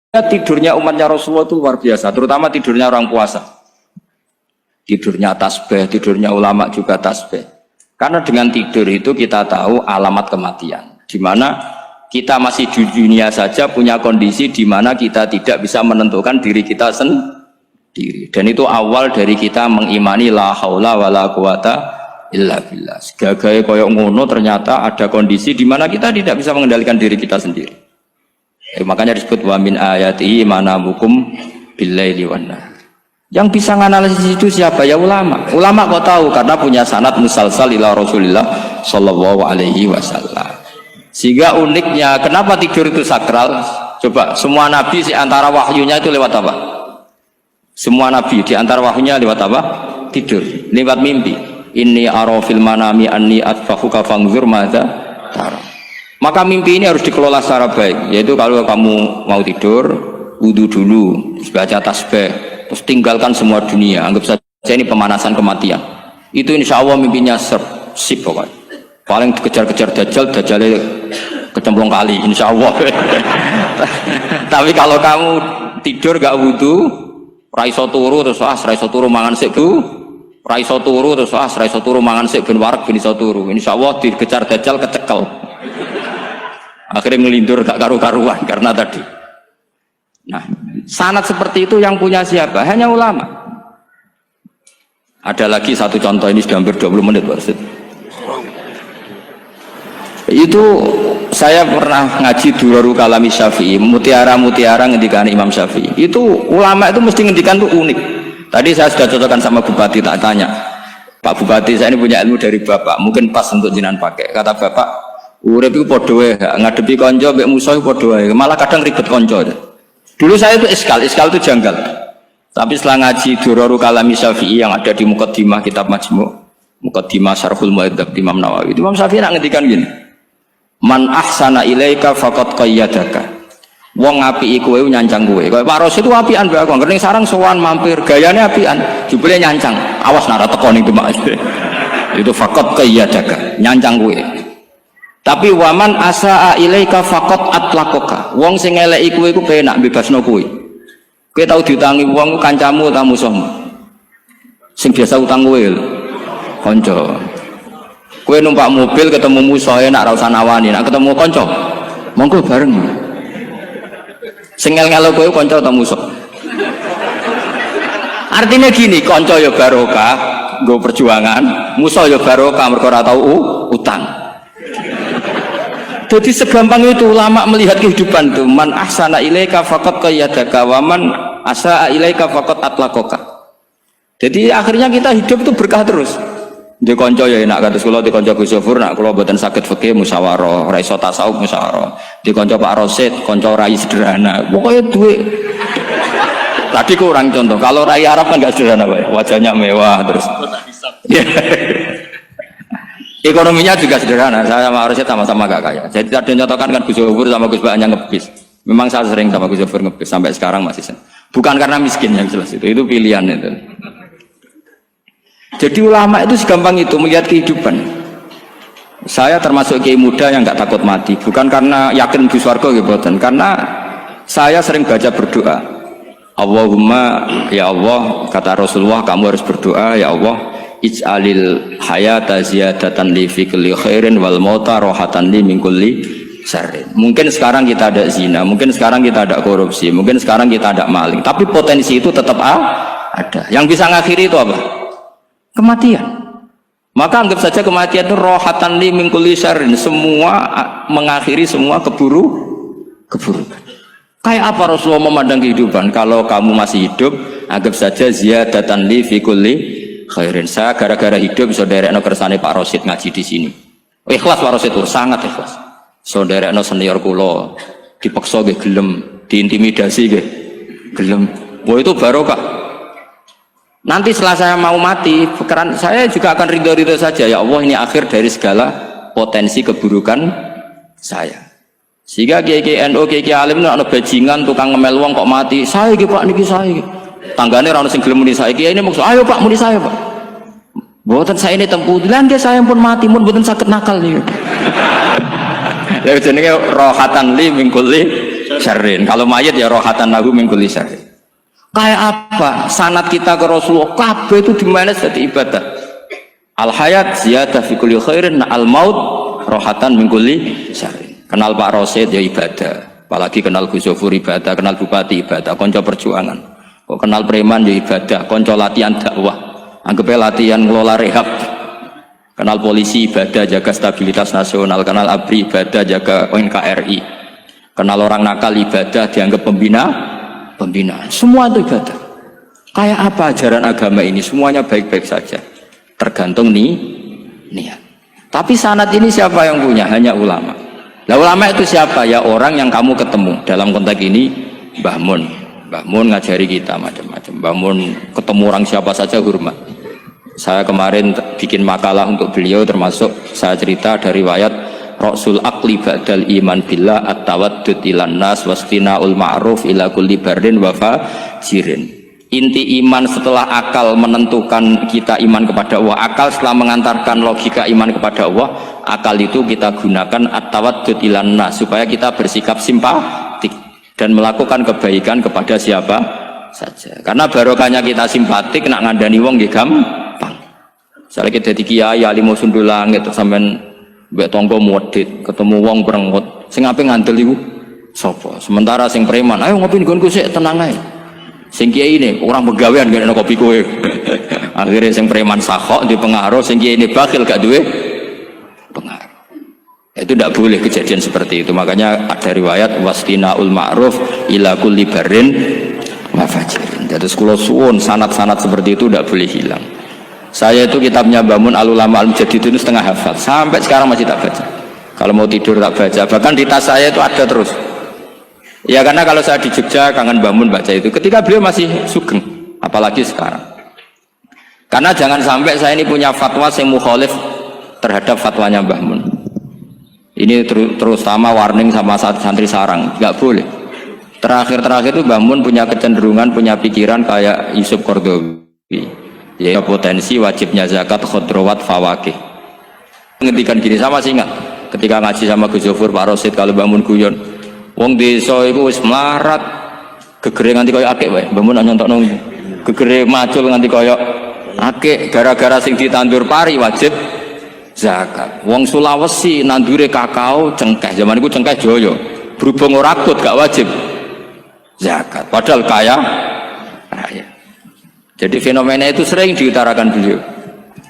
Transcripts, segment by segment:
tidurnya umatnya Rasulullah itu luar biasa, terutama tidurnya orang puasa. Tidurnya tasbih, tidurnya ulama juga tasbih. Karena dengan tidur itu kita tahu alamat kematian. Di mana kita masih di dunia saja punya kondisi di mana kita tidak bisa menentukan diri kita sendiri. Dan itu awal dari kita mengimani la haula wala quwata illa billah. Segagai koyok ngono ternyata ada kondisi di mana kita tidak bisa mengendalikan diri kita sendiri. Makanya disebut wa min ayatihi manamukum billaili wan nahar. Yang bisa menganalisis itu siapa? Ya ulama. Ulama kok tahu karena punya sanad musalsal ila Rasulillah sallallahu alaihi wasallam. Sehingga uniknya kenapa tidur itu sakral? Coba semua nabi di antara wahyunya itu lewat apa? Semua nabi di antara wahyunya lewat apa? Tidur, lewat mimpi. Inni ara fil manami anni atfahuka fanzur madza tara. Maka mimpi ini harus dikelola secara baik, yaitu kalau kamu mau tidur, wudu dulu, baca tasbih, terus tinggalkan semua dunia, anggap saja ini pemanasan kematian. Itu insya Allah mimpinya sip pokoknya. Paling dikejar-kejar Dajjalnya kecemplung kali, insya Allah. Tapi kalau kamu tidur gak wudu, raiso turu terus raiso turu mangan sik bu, raiso turu terus raiso turu mangan sik ben warak ben iso turu. Insya Allah dikejar Dajjal kecekel. Akhirnya ngelindur gak karu-karuan karena tadi. Nah, sanad seperti itu yang punya siapa? Hanya ulama. Ada lagi satu contoh, ini sudah hampir 20 menit Pak Ustaz. Itu saya pernah ngaji Durarul Kalami Syafi'i, mutiara-mutiara ngendikan Imam Syafi'i. Itu ulama itu mesti ngendikan itu unik. Tadi saya sudah cocokkan sama Bupati, tak tanya, Pak Bupati saya ini punya ilmu dari Bapak, mungkin pas untuk jinan pakai. Kata Bapak, urip iku padha wae, ngadepi kanca mbek musuh padha wae, malah kadang ribet kanca. Dulu saya itu iskal itu janggal. Tapi setelah ngaji Durarul Kalami Syafi'i yang ada di Muqaddimah kitab Majmu', Muqaddimah Syarhul Mu'adzab Imam Nawawi. Imam Syafi'i nak ngendikan gini. Man ahsana ilaika faqad qayyadaka. Wong apiki kowe nyancang kowe. Kaya Pak Ros itu apian mbek aku. Ngene sarang sowan mampir, gayane apian, jebule nyancang. Awas nak teko ning Demak. Itu faqad qayyadaka, nyancang kowe. Tapi waman asaa ilaika faqat atlaqaka. Wong sing eleki kowe iku penak bebasno kowe. Kowe tau diutangi wong kancamu ta musuhmu? Sing biasa utang kowe lho. Kanca. Kowe numpak mobil ketemu musuh enak ra usah nawani, nek ketemu kanca monggo bareng. Sing ngel-ngelo kowe kanca ta musuh? Artinya gini, kanca ya barokah, nggo perjuangan, musuh ya barokah mergo ora tau utang. Jadi segampang itu ulama melihat kehidupan tuh. Man ahsana ilaika faqad qayyadaka wa man asaa ilaika faqad atlaqaka. Jadi akhirnya kita hidup tuh berkah terus. Di konco ya enak kados kula di konco Gus Zofur nak kula mboten saged fikih musyawarah, ra iso tasawuf musyawarah. Di konco Pak Rosid, konco rai sederhana. Pokoknya duit. Tadi kurang contoh. Kalau rai Arab kan enggak sederhana, Pak. Wajahnya mewah terus. Ekonominya juga sederhana. Saya sama Rosid sama-sama gak kaya. Jadi tadi nyontohkan kan Gus Zofur sama Gus Baknya ngebis. Memang saya sering sama Gus Zofur ngebis sampai sekarang masih sering. Bukan karena miskin yang jelas itu pilihan itu. Jadi ulama itu segampang itu melihat kehidupan. Saya termasuk kiai muda yang nggak takut mati, bukan karena yakin di surga gitu, karena saya sering baca berdoa. Allahumma ya Allah, kata Rasulullah, kamu harus berdoa ya Allah, ij'alil hayata ziyadatan li fi kulli khairin wal mauta rohatan li min kulli syarrin. Mungkin sekarang kita ada zina, mungkin sekarang kita ada korupsi, mungkin sekarang kita ada maling, tapi potensi itu tetap ada. Yang bisa ngakhiri itu apa? Kematian. Maka anggap saja kematian itu rohatan li min kulli syarrin, semua mengakhiri semua keburukan. Kayak apa Rasulullah memandang kehidupan? Kalau kamu masih hidup, anggap saja ziyadatan li fi kulli khairin. Saya gara-gara hidup bisa derekno kersane Pak Rosid ngaji di sini. Ikhlas Pak Rosid itu sangat ikhlas. So derekno senior kula dipaksa nggih gelem, diintimidasi nggih gelem. Wah itu barokah. Nanti setelah saya mau mati, pikiran saya juga akan ridho-ridho saja. Ya Allah, ini akhir dari segala potensi keburukan saya. Sehingga kiai NU, kiai alim itu ada bajingan, tukang ngemel wong kok mati. Saya gitu Pak, niki saya. Tanggane ra ono sing gelem muni saya. Kiai ini maksud, ayo Pak muni saya Pak. Mboten saya ini tempuh. Lah nggih saya pun mati, pun mboten saged nakal niku. Lha jenenge rohatan li min kulli syarrin. Kalau mayit ya rohatan lahu min kulli syarrin. Kayak apa? Sanad kita ke Rasulullah kabeh itu dimana jadi ibadah. Al hayat ziyadah fi kulli khairin, al maut rohatan min kulli syarrin. Kenal Pak Rosid ya ibadah. Apalagi kenal Gus Zofur ibadah, kenal Bupati ibadah, konco perjuangan. Kok kenal preman ya ibadah, konco latihan dakwah. Anggapnya latihan ngelola rehab. Kenal polisi ibadah, jaga stabilitas nasional. Kenal ABRI ibadah, jaga NKRI. Kenal orang nakal ibadah, dianggap pembina. Semua itu ibadah. Kayak apa ajaran agama ini? Semuanya baik-baik saja. Tergantung niat. Tapi sanad ini siapa yang punya? Hanya ulama. Nah ulama itu siapa? Ya orang yang kamu ketemu. Dalam konteks ini Mbah Mun. Mbah Mun ngajari kita macam-macam. Mbah Mun ketemu orang siapa saja hormat. Saya kemarin bikin makalah untuk beliau, termasuk saya cerita dari riwayat Rasul Aqli ba'dal iman billah at-tawaddud ilan nas wastina'ul ma'ruf ila kulli barrin wa fajirin. Inti iman setelah akal menentukan kita iman kepada Allah, akal setelah mengantarkan logika iman kepada Allah, akal itu kita gunakan at-tawaddud ilan nas supaya kita bersikap simpatik dan melakukan kebaikan kepada siapa saja. Karena barokahnya kita simpatik nak ngandani wong nggih gampang. Misalnya kita di kiai alim sundulang itu sampean mbek tonggo modit, ketemu wong berengut, sing ape ngandel iku sapa? Sementara sing preman, ayo ngopi nggonku sik tenang ae. Sing kiai ini orang begawean gak ada kopi kowe. Akhirnya sing preman sakhok di pengaruh, sing kiai ini bakhil gak duwe pengaruh. Itu tidak boleh kejadian seperti itu. Makanya ada riwayat wastina'ul ma'ruf ila kulli barrin wa fajirin. Jadi kula suwun sanad-sanad seperti itu tidak boleh hilang. Saya itu kitabnya Bangun Al-Ulama Al-Mujaddid itu setengah hafal, sampai sekarang masih tak baca. Kalau mau tidur tak baca, bahkan di tas saya itu ada terus. Ya karena kalau saya di Jogja kangen Bangun baca itu, ketika beliau masih sugeng, apalagi sekarang. Karena jangan sampai saya ini punya fatwa yang mukhalif terhadap fatwanya Mbah Mun. Ini terutama warning sama santri sarang, nggak boleh. Terakhir itu Mbah Mun punya kecenderungan, punya pikiran kayak Yusuf Qaradawi. Ya potensi wajibnya zakat khodrowat fawakih. Ngendikan gini, sama sih ingat ketika ngaji sama Gus Zofur Pak Rosid kalau bangun guyon wong desa iku wis melarat gegere nganti koyo akeh wae bangun nyontokno gegere macul nganti koyo akeh gara-gara sing ditandur pari wajib zakat. Wong Sulawesi nandure kakao cengkeh, zaman iku cengkeh joyo berhubung ora akut gak wajib zakat padahal kaya raya. Jadi fenomena itu sering diutarakan beliau.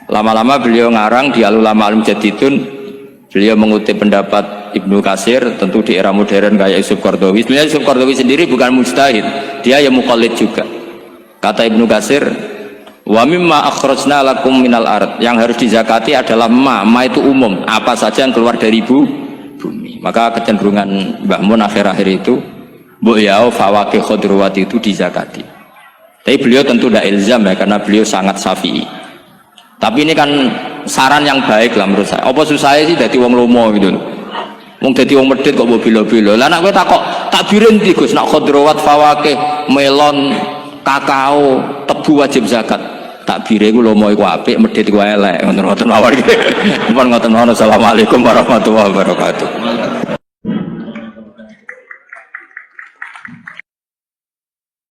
Lama-lama beliau ngarang di Al-Ulama Al-Mujaddidun, beliau mengutip pendapat Ibnu Katsir, tentu di era modern kayak Yusuf Qaradawi. Sebenarnya Yusuf Qaradawi sendiri bukan mujtahid, dia yang muqallid juga. Kata Ibnu Katsir, wa mimma akhrajna lakum minal ard, yang harus dizakati adalah ma itu umum, apa saja yang keluar dari bumi. Maka kecenderungan Mbah Mun akhir-akhir itu, mbok yao fawakih khodrowat itu dizakati. Tapi beliau tentu tidak ilzam ya, karena beliau sangat syafi'i. Tapi ini kan saran yang baik lah menurut saya. Apa susah sih jadi wong lomo gitu loh. Wong jadi wong medit kok mbok bilo-bilo. Lah nek kowe takok takbirin ndi Gus, nak khodrowat fawakih, melon, kakao, tebu wajib zakat. Takbire iku lomo iku apik, medit iku elek. Ngoten-ngoten mawon iki. Mumpun ngoten. Assalamualaikum warahmatullahi wabarakatuh.